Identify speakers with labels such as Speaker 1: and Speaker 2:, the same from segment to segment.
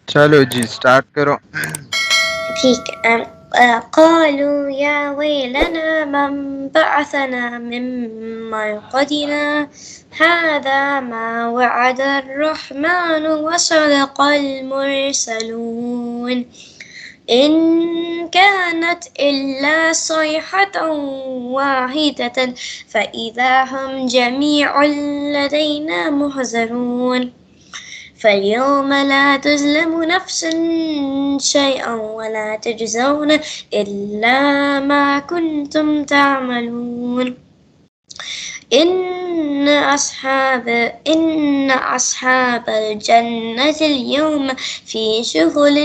Speaker 1: चलो जी स्टार्ट करो।
Speaker 2: ठीक है। قالوا يا ويلنا من بعثنا من مرقدنا هذا ما وعد الرحمن وصدق المرسلون إن كانت إلا صيحة واحدة فإذا هم جميع لدينا محضرون فاليوم لا تظلم نفس شيئا ولا تجزون إلا ما كنتم تعملون إن أصحاب الجنة اليوم في شغل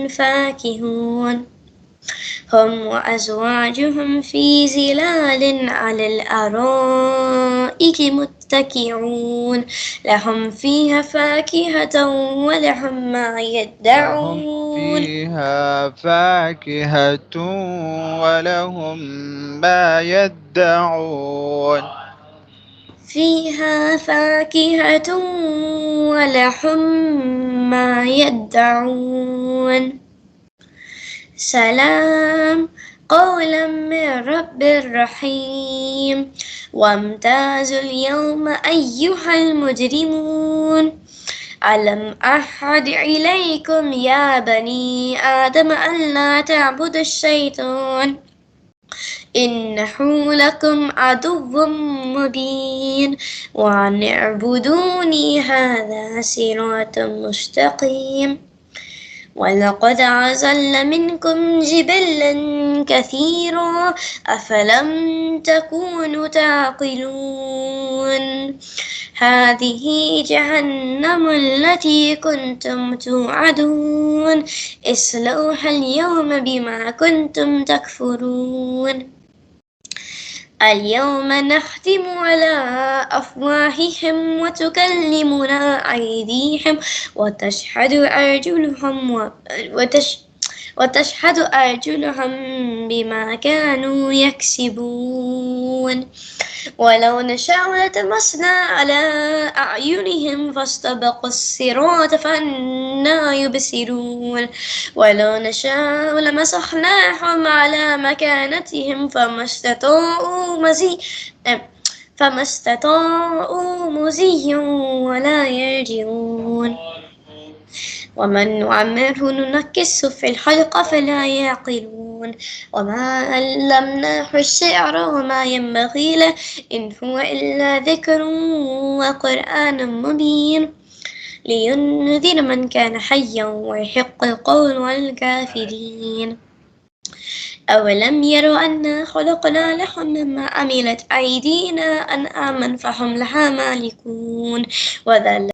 Speaker 2: فاكهون هم وأزواجهم في ظلال على الأرائك متكئون لهم فيها فاكهة ولهم ما
Speaker 1: لهم
Speaker 2: يدعون
Speaker 1: فيها فاكهة ولهم ما يدعون.
Speaker 2: فيها فاكهة ولهم ما يدعون سلام قولا من رب رحيم وامتازوا اليوم أيها المجرمون ألم أعهد إليكم يا بني آدم ألا تعبدوا الشيطان إنه لكم عدو مبين وأن اعبدوني هذا صراط مستقيم ولقد أضل منكم جبلا كثيرا أفلم تكونوا تعقلون هذه جهنم التي كنتم توعدون اصلوها اليوم بما كنتم تكفرون اليوم نختم على أفواههم وتكلمنا أيديهم وتشهد أرجلهم بما كانوا يكسبون ولو نشاء لطمسنا على أعينهم فاستبقوا الصراط فأنا يبصرون ولو نشاء لمسخناهم على مكانتهم فما استطاعوا مزيا ولا يرجعون ومن نعمره ننكسه في الخلق فلا يعقلون وما علمناه الشعر وما ينبغي له إن هو إلا ذكر وقرآن مبين لينذر من كان حيا ويحق القول والكافرين أولم يروا أنا خلقنا لهم مما عملت أيدينا أنعاما فهم لها مالكون